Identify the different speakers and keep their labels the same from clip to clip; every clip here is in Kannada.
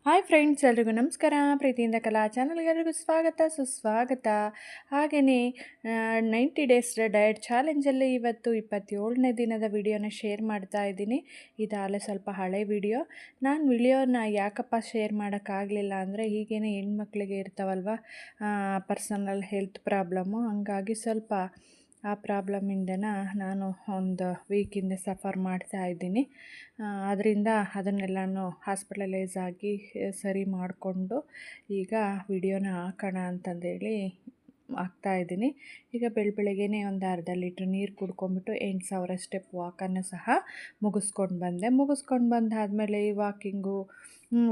Speaker 1: ಹಾಯ್ ಫ್ರೆಂಡ್ಸ್, ಎಲ್ರಿಗೂ ನಮಸ್ಕಾರ. ಪ್ರೀತಿಯಿಂದ ಕಲಾ ಚಾನಲ್ಗೆ ಎಲ್ರಿಗೂ ಸ್ವಾಗತ ಸುಸ್ವಾಗತ. ಹಾಗೆಯೇ 90 ಡೇಸ್ ಡಯಟ್ ಚಾಲೆಂಜಲ್ಲಿ ಇವತ್ತು 27ನೇ ದಿನದ ವಿಡಿಯೋನ ಶೇರ್ ಮಾಡ್ತಾ ಇದ್ದೀನಿ. ಇದಾಗಲೇ ಸ್ವಲ್ಪ ಹಳೆ ವಿಡಿಯೋ. ನಾನು ವಿಡಿಯೋನ ಯಾಕಪ್ಪ ಶೇರ್ ಮಾಡೋಕ್ಕಾಗಲಿಲ್ಲ ಅಂದರೆ, ಹೀಗೇನೆ ಹೆಣ್ಮಕ್ಳಿಗೆ ಇರ್ತಾವಲ್ವ ಪರ್ಸನಲ್ ಹೆಲ್ತ್ ಪ್ರಾಬ್ಲಮ್ಮು, ಹಂಗಾಗಿ ಸ್ವಲ್ಪ ಆ ಪ್ರಾಬ್ಲಮ್ಮಿಂದನ ನಾನು ಒಂದು ವೀಕಿಂದ ಸಫರ್ ಮಾಡ್ತಾ ಇದ್ದೀನಿ. ಅದರಿಂದ ಅದನ್ನೆಲ್ಲನೂ ಹಾಸ್ಪಿಟಲೈಸ್ ಆಗಿ ಸರಿ ಮಾಡಿಕೊಂಡು ಈಗ ವಿಡಿಯೋನ ಹಾಕೋಣ ಅಂತಂದೇಳಿ ಹಾಕ್ತಾಯಿದ್ದೀನಿ. ಈಗ ಬೆಳಗ್ಗೆನೇ ಒಂದು ಅರ್ಧ ಲೀಟ್ರ್ ನೀರು ಕುಡ್ಕೊಂಬಿಟ್ಟು 8,000 ಸ್ಟೆಪ್ ವಾಕನ್ನು ಸಹ ಮುಗಿಸ್ಕೊಂಡು ಬಂದಾದಮೇಲೆ ಈ ವಾಕಿಂಗು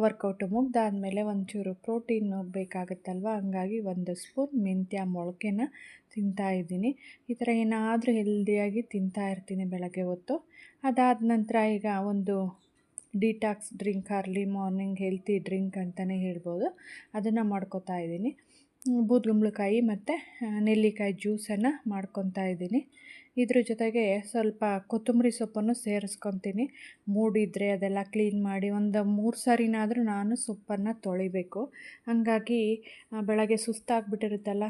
Speaker 1: ವರ್ಕೌಟು ಮುಗ್ದಾದಮೇಲೆ ಒಂಚೂರು ಪ್ರೋಟೀನ್ ಬೇಕಾಗುತ್ತಲ್ವ, ಹಂಗಾಗಿ 1 ಸ್ಪೂನ್ ಮೆಂತ್ಯ ಮೊಳಕೆನ ತಿಂತಾಯಿದ್ದೀನಿ. ಈ ಥರ ಏನಾದರೂ ಹೆಲ್ದಿಯಾಗಿ ತಿಂತಾಯಿರ್ತೀನಿ ಬೆಳಗ್ಗೆ ಹೊತ್ತು. ಅದಾದ ನಂತರ ಈಗ ಒಂದು detox drink, early morning healthy drink ಅಂತಲೇ ಹೇಳ್ಬೋದು, ಅದನ್ನು ಮಾಡ್ಕೊತಾ ಇದ್ದೀನಿ. ಬೂದುಗುಂಬಳಕಾಯಿ ಮತ್ತು ನೆಲ್ಲಿಕಾಯಿ ಜ್ಯೂಸನ್ನು ಮಾಡ್ಕೊತಾ ಇದ್ದೀನಿ. ಇದ್ರ ಜೊತೆಗೆ ಸ್ವಲ್ಪ ಕೊತ್ತಂಬರಿ ಸೊಪ್ಪನ್ನು ಸೇರಿಸ್ಕೊತೀನಿ. ಮೂಡಿದ್ರೆ ಅದೆಲ್ಲ ಕ್ಲೀನ್ ಮಾಡಿ ಒಂದು 3 ಸಾರಿನಾದರೂ ನಾನು ಸೊಪ್ಪನ್ನು ತೊಳಿಬೇಕು. ಹಾಗಾಗಿ ಬೆಳಗ್ಗೆ ಸುಸ್ತಾಗಿಬಿಟ್ಟಿರುತ್ತಲ್ಲ,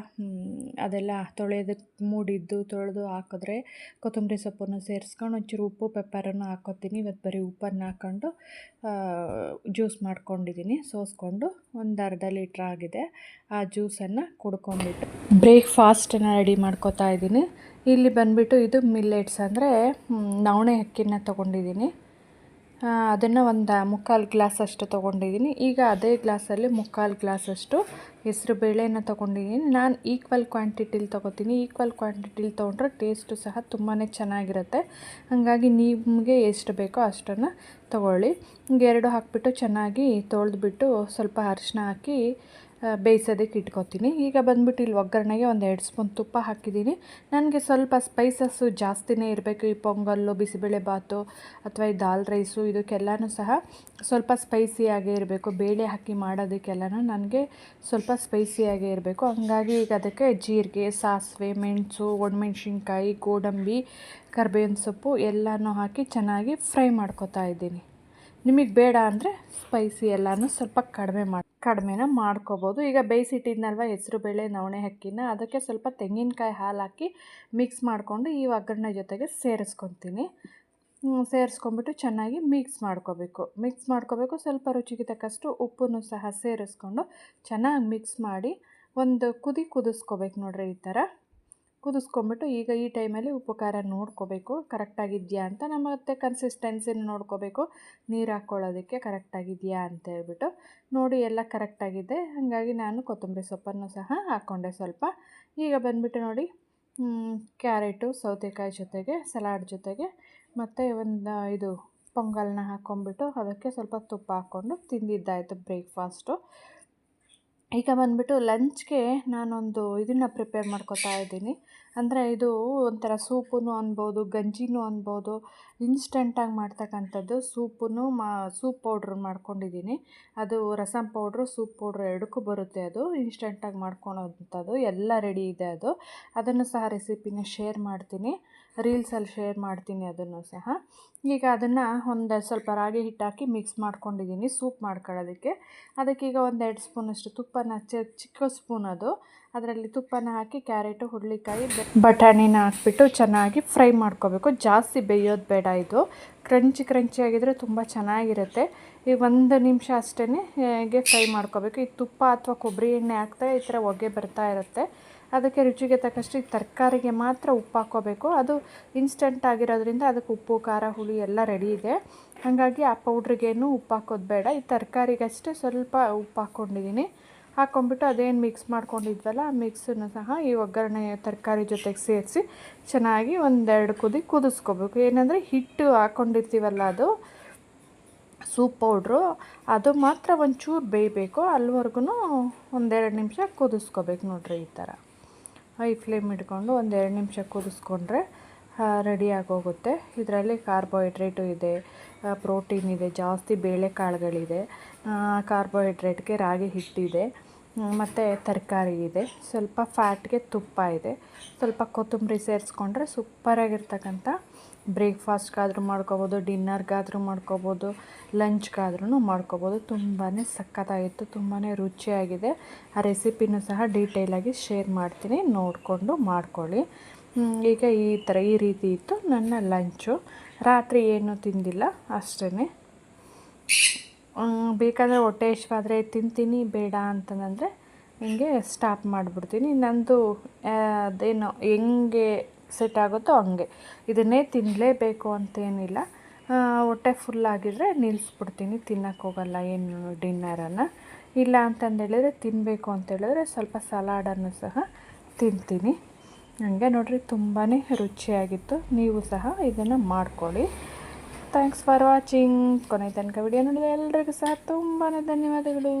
Speaker 1: ಅದೆಲ್ಲ ತೊಳೆಯೋದಕ್ಕೆ ಮೂಡಿದ್ದು ತೊಳೆದು ಹಾಕಿದ್ರೆ ಕೊತ್ತಂಬರಿ ಸೊಪ್ಪನ್ನು ಸೇರಿಸ್ಕೊಂಡು ಒಂಚೂರು ಉಪ್ಪು ಪೆಪ್ಪರನ್ನು ಹಾಕ್ಕೊತೀನಿ. ಇವತ್ತು ಬರೀ ಉಪ್ಪನ್ನು ಹಾಕ್ಕೊಂಡು ಜ್ಯೂಸ್ ಮಾಡ್ಕೊಂಡಿದ್ದೀನಿ. ಸೋಸ್ಕೊಂಡು ಒಂದು ಅರ್ಧ ಲೀಟ್ರ್ ಆಗಿದೆ. ಆ ಜ್ಯೂಸನ್ನು ಕುಡ್ಕೊಂಬಿಟ್ಟು ಬ್ರೇಕ್ಫಾಸ್ಟನ್ನು ರೆಡಿ ಮಾಡ್ಕೊತಾ ಇದ್ದೀನಿ. ಇಲ್ಲಿ ಬಂದುಬಿಟ್ಟು ಇದು ಮಿಲ್ಲೆಟ್ಸ್ ಅಂದರೆ ನವಣೆ ಅಕ್ಕಿನ ತೊಗೊಂಡಿದ್ದೀನಿ. ಅದನ್ನು ಒಂದು 3/4 ಗ್ಲಾಸಷ್ಟು ತೊಗೊಂಡಿದ್ದೀನಿ. ಈಗ ಅದೇ ಗ್ಲಾಸಲ್ಲಿ 3/4 ಗ್ಲಾಸಷ್ಟು ಹೆಸರು ಬೇಳೆನ ತೊಗೊಂಡಿದ್ದೀನಿ. ನಾನು ಈಕ್ವಲ್ ಕ್ವಾಂಟಿಟಿಲಿ ತೊಗೋತೀನಿ. ಈಕ್ವಲ್ ಕ್ವಾಂಟಿಟಿಲಿ ತೊಗೊಂಡ್ರೆ ಟೇಸ್ಟು ಸಹ ತುಂಬಾ ಚೆನ್ನಾಗಿರುತ್ತೆ. ಹಾಗಾಗಿ ನಿಮಗೆ ಎಷ್ಟು ಬೇಕೋ ಅಷ್ಟನ್ನು ತೊಗೊಳ್ಳಿ. 2 ಹಾಕಿಬಿಟ್ಟು ಚೆನ್ನಾಗಿ ತೊಳೆದ್ಬಿಟ್ಟು ಸ್ವಲ್ಪ ಅರಿಶಿನ ಹಾಕಿ ಬೇಯಿಸೋದಕ್ಕೆ ಇಟ್ಕೊತೀನಿ. ಈಗ ಬಂದುಬಿಟ್ಟು ಇಲ್ಲಿ ಒಗ್ಗರಣೆಗೆ 1-2 ಸ್ಪೂನ್ ತುಪ್ಪ ಹಾಕಿದ್ದೀನಿ. ನನಗೆ ಸ್ವಲ್ಪ ಸ್ಪೈಸಸ್ಸು ಜಾಸ್ತಿನೇ ಇರಬೇಕು. ಈ ಪೊಂಗಲ್ಲು, ಬಿಸಿಬೇಳೆ ಬಾತು ಅಥವಾ ಈ ದಾಲ್ ರೈಸು ಇದಕ್ಕೆಲ್ಲನೂ ಸಹ ಸ್ವಲ್ಪ ಸ್ಪೈಸಿಯಾಗೇ ಇರಬೇಕು. ಬೇಳೆ ಹಾಕಿ ಮಾಡೋದಕ್ಕೆಲ್ಲನೂ ನನಗೆ ಸ್ವಲ್ಪ ಸ್ಪೈಸಿಯಾಗೇ ಇರಬೇಕು. ಹಂಗಾಗಿ ಈಗ ಅದಕ್ಕೆ ಜೀರಿಗೆ, ಸಾಸಿವೆ, ಮೆಣಸು, ಒಣಮೆಣ್ಸಿನ್ಕಾಯಿ, ಗೋಡಂಬಿ, ಕರಿಬೇವಿನ ಸೊಪ್ಪು ಎಲ್ಲನೂ ಹಾಕಿ ಚೆನ್ನಾಗಿ ಫ್ರೈ ಮಾಡ್ಕೊತಾ ಇದ್ದೀನಿ. ನಿಮಗೆ ಬೇಡ ಅಂದರೆ ಸ್ಪೈಸಿ ಎಲ್ಲನೂ ಸ್ವಲ್ಪ ಕಡಿಮೆನ ಮಾಡ್ಕೋಬೋದು. ಈಗ ಬೇಯಿಸಿಟ್ಟಿದ್ನಲ್ವ ಹೆಸರುಬೇಳೆ ನವಣೆ ಅಕ್ಕಿನ, ಅದಕ್ಕೆ ಸ್ವಲ್ಪ ತೆಂಗಿನಕಾಯಿ ಹಾಲು ಹಾಕಿ ಮಿಕ್ಸ್ ಮಾಡಿಕೊಂಡು ಈ ಒಗ್ಗರಣೆ ಜೊತೆಗೆ ಸೇರಿಸ್ಕೊತೀನಿ. ಸೇರಿಸ್ಕೊಂಬಿಟ್ಟು ಚೆನ್ನಾಗಿ ಮಿಕ್ಸ್ ಮಾಡ್ಕೋಬೇಕು. ಸ್ವಲ್ಪ ರುಚಿಗೆ ತಕ್ಕಷ್ಟು ಉಪ್ಪನ್ನು ಸಹ ಸೇರಿಸ್ಕೊಂಡು ಚೆನ್ನಾಗಿ ಮಿಕ್ಸ್ ಮಾಡಿ ಒಂದು ಕುದಿಸ್ಕೋಬೇಕು. ನೋಡ್ರಿ, ಈ ಥರ ಕುದಿಸ್ಕೊಂಬಿಟ್ಟು ಈಗ ಈ ಟೈಮಲ್ಲಿ ಉಪ್ಪು ಖಾರ ನೋಡ್ಕೋಬೇಕು ಕರೆಕ್ಟಾಗಿದೆಯಾ ಅಂತ. ಮತ್ತೆ ಕನ್ಸಿಸ್ಟೆನ್ಸಿನ ನೋಡ್ಕೋಬೇಕು, ನೀರು ಹಾಕ್ಕೊಳ್ಳೋದಕ್ಕೆ ಕರೆಕ್ಟಾಗಿದೆಯಾ ಅಂತ ಹೇಳ್ಬಿಟ್ಟು ನೋಡಿ. ಎಲ್ಲ ಕರೆಕ್ಟಾಗಿದೆ. ಹಾಗಾಗಿ ನಾನು ಕೊತ್ತಂಬರಿ ಸೊಪ್ಪನ್ನು ಸಹ ಹಾಕ್ಕೊಂಡೆ ಸ್ವಲ್ಪ. ಈಗ ಬಂದುಬಿಟ್ಟು ನೋಡಿ, ಕ್ಯಾರೆಟು, ಸೌತೆಕಾಯಿ ಜೊತೆಗೆ ಸಲಾಡ್ ಜೊತೆಗೆ ಮತ್ತು ಇದು ಪೊಂಗಲ್ನ ಹಾಕ್ಕೊಂಬಿಟ್ಟು ಅದಕ್ಕೆ ಸ್ವಲ್ಪ ತುಪ್ಪ ಹಾಕ್ಕೊಂಡು ತಿಂದಿದ್ದಾಯಿತು ಬ್ರೇಕ್ಫಾಸ್ಟು. ಈಗ ಬಂದುಬಿಟ್ಟು ಲಂಚ್ಗೆ ನಾನೊಂದು ಇದನ್ನು ಪ್ರಿಪೇರ್ ಮಾಡ್ಕೊತಾ ಇದ್ದೀನಿ. ಅಂದರೆ ಇದು ಒಂಥರ ಸೂಪೂ ಅನ್ಬೋದು, ಗಂಜಿನೂ ಅನ್ಬೋದು. ಇನ್ಸ್ಟೆಂಟಾಗಿ ಮಾಡ್ತಕ್ಕಂಥದ್ದು ಸೂಪ್ ಪೌಡ್ರ್ ಮಾಡ್ಕೊಂಡಿದ್ದೀನಿ. ಅದು ರಸಂ ಪೌಡ್ರು, ಸೂಪ್ ಪೌಡ್ರು ಎರಡಕ್ಕೂ ಬರುತ್ತೆ. ಅದು ಇನ್ಸ್ಟೆಂಟಾಗಿ ಮಾಡ್ಕೊಳೋವಂಥದ್ದು ಎಲ್ಲ ರೆಡಿ ಇದೆ. ಅದನ್ನು ಸಹ ರೆಸಿಪಿನ ಶೇರ್ ಮಾಡ್ತೀನಿ, ರೀಲ್ಸಲ್ಲಿ ಶೇರ್ ಮಾಡ್ತೀನಿ ಅದನ್ನು ಸಹ. ಈಗ ಅದನ್ನು ಒಂದು ಸ್ವಲ್ಪ ರಾಗಿ ಹಿಟ್ಟು ಹಾಕಿ ಮಿಕ್ಸ್ ಮಾಡ್ಕೊಂಡಿದ್ದೀನಿ ಸೂಪ್ ಮಾಡ್ಕೊಳ್ಳೋದಕ್ಕೆ. ಅದಕ್ಕೀಗ 1-2 ಸ್ಪೂನಷ್ಟು ತುಪ್ಪನ ಚಿಕ್ಕ ಸ್ಪೂನ್ ಅದರಲ್ಲಿ ತುಪ್ಪನ ಹಾಕಿ ಕ್ಯಾರೆಟು, ಹುರುಳಿಕಾಯಿ, ಬಟಾಣಿನ ಹಾಕ್ಬಿಟ್ಟು ಚೆನ್ನಾಗಿ ಫ್ರೈ ಮಾಡ್ಕೋಬೇಕು. ಜಾಸ್ತಿ ಬೇಯೋದು ಬೇಡ. ಇದು ಕ್ರಂಚಿ ಆಗಿದ್ರೆ ತುಂಬ ಚೆನ್ನಾಗಿರುತ್ತೆ. ಈ 1 ನಿಮಿಷ ಅಷ್ಟೇ ಹೀಗೆ ಫ್ರೈ ಮಾಡ್ಕೋಬೇಕು. ಈ ತುಪ್ಪ ಅಥವಾ ಕೊಬ್ಬರಿ ಎಣ್ಣೆ ಹಾಕ್ತಾ ಈ ಥರ ಹೊಗೆ ಬರ್ತಾ ಇರುತ್ತೆ. ಅದಕ್ಕೆ ರುಚಿಗೆ ತಕ್ಕಷ್ಟು ಈ ತರಕಾರಿಗೆ ಮಾತ್ರ ಉಪ್ಪು ಹಾಕ್ಕೋಬೇಕು. ಅದು ಇನ್ಸ್ಟೆಂಟ್ ಆಗಿರೋದ್ರಿಂದ ಅದಕ್ಕೆ ಉಪ್ಪು, ಖಾರ, ಹುಳಿ ಎಲ್ಲ ರೆಡಿ ಇದೆ. ಹಾಗಾಗಿ ಆ ಪೌಡ್ರಿಗೇನು ಉಪ್ಪು ಹಾಕೋದು ಬೇಡ. ಈ ತರಕಾರಿಗಷ್ಟೇ ಸ್ವಲ್ಪ ಉಪ್ಪು ಹಾಕ್ಕೊಂಡಿದ್ದೀನಿ. ಹಾಕ್ಕೊಂಬಿಟ್ಟು ಅದೇನು ಮಿಕ್ಸ್ ಮಾಡ್ಕೊಂಡಿದ್ವಲ್ಲ ಆ ಮಿಕ್ಸನ್ನು ಸಹ ಈ ಒಗ್ಗರಣೆ ತರಕಾರಿ ಜೊತೆಗೆ ಸೇರಿಸಿ ಚೆನ್ನಾಗಿ 1-2 ಕುದಿಸ್ಕೋಬೇಕು. ಏನಂದರೆ ಹಿಟ್ಟು ಹಾಕ್ಕೊಂಡಿರ್ತೀವಲ್ಲ, ಅದು ಸೂಪ್ ಪೌಡ್ರು, ಅದು ಮಾತ್ರ ಒಂಚೂರು ಬೇಯಬೇಕು. ಅಲ್ಲಿವರೆಗೂ 1-2 ನಿಮಿಷ ಕುದಿಸ್ಕೋಬೇಕು. ನೋಡ್ರಿ, ಈ ಥರ ಹೈ ಫ್ಲೇಮ್ ಇಟ್ಕೊಂಡು 1-2 ನಿಮಿಷ ಕುದಿಸ್ಕೊಂಡ್ರೆ ರೆಡಿಯಾಗೋಗುತ್ತೆ. ಇದರಲ್ಲಿ ಕಾರ್ಬೋಹೈಡ್ರೇಟು ಇದೆ, ಪ್ರೋಟೀನ್ ಇದೆ, ಜಾಸ್ತಿ ಬೇಳೆಕಾಳುಗಳಿದೆ. ಕಾರ್ಬೋಹೈಡ್ರೇಟ್ಗೆ ರಾಗಿ ಹಿಟ್ಟಿದೆ ಮತ್ತು ತರಕಾರಿ ಇದೆ, ಸ್ವಲ್ಪ ಫ್ಯಾಟ್ಗೆ ತುಪ್ಪ ಇದೆ, ಸ್ವಲ್ಪ ಕೊತ್ತಂಬರಿ ಸೇರಿಸ್ಕೊಂಡ್ರೆ ಸೂಪರಾಗಿರ್ತಕ್ಕಂಥ ಬ್ರೇಕ್ಫಾಸ್ಟ್ಗಾದರೂ ಮಾಡ್ಕೋಬೋದು, ಡಿನ್ನರ್ಗಾದರೂ ಮಾಡ್ಕೋಬೋದು, ಲಂಚ್ಗಾದ್ರೂ ಮಾಡ್ಕೋಬೋದು. ತುಂಬಾ ಸಖತ್ತಾಗಿತ್ತು, ತುಂಬಾ ರುಚಿಯಾಗಿದೆ. ಆ ರೆಸಿಪಿನೂ ಸಹ ಡೀಟೇಲಾಗಿ ಶೇರ್ ಮಾಡ್ತೀನಿ, ನೋಡಿಕೊಂಡು ಮಾಡ್ಕೊಳ್ಳಿ. ಈಗ ಈ ರೀತಿ ಇತ್ತು ನನ್ನ ಲಂಚು. ರಾತ್ರಿ ಏನೂ ತಿಂದಿಲ್ಲ ಅಷ್ಟೇ. ಬೇಕಾದರೆ ಹೊಟ್ಟೆ ಹಸಿವಾದರೆ ತಿಂತೀನಿ, ಬೇಡ ಅಂತಂದರೆ ಹಿಂಗೆ ಸ್ಟಾಪ್ ಮಾಡಿಬಿಡ್ತೀನಿ. ನಂದು ಅದೇನೋ ಹೆಂಗೆ ಸೆಟ್ ಆಗುತ್ತೋ ಹಂಗೆ, ಇದನ್ನೇ ತಿನ್ನಲೇಬೇಕು ಅಂತೇನಿಲ್ಲ. ಹೊಟ್ಟೆ ಫುಲ್ಲಾಗಿದ್ದರೆ ನಿಲ್ಲಿಸ್ಬಿಡ್ತೀನಿ, ತಿನ್ನೋಕ್ಕೆ ಹೋಗಲ್ಲ ಏನು ಡಿನ್ನರನ್ನು. ಇಲ್ಲ ಅಂತಂದೇಳಿದರೆ ತಿನ್ನಬೇಕು ಅಂತೇಳಿದ್ರೆ ಸ್ವಲ್ಪ ಸಲಾಡನ್ನು ಸಹ ತಿಂತೀನಿ. ಹಂಗೆ ನೋಡಿರಿ, ತುಂಬಾ ರುಚಿಯಾಗಿತ್ತು. ನೀವು ಸಹ ಇದನ್ನು ಮಾಡ್ಕೊಳ್ಳಿ. Thanks for watching. ಕೊನೆ ತನಕ ವಿಡಿಯೋ ನೋಡಿದ ಎಲ್ಲರಿಗೂ ಸಹ ತುಂಬಾ ಧನ್ಯವಾದಗಳು.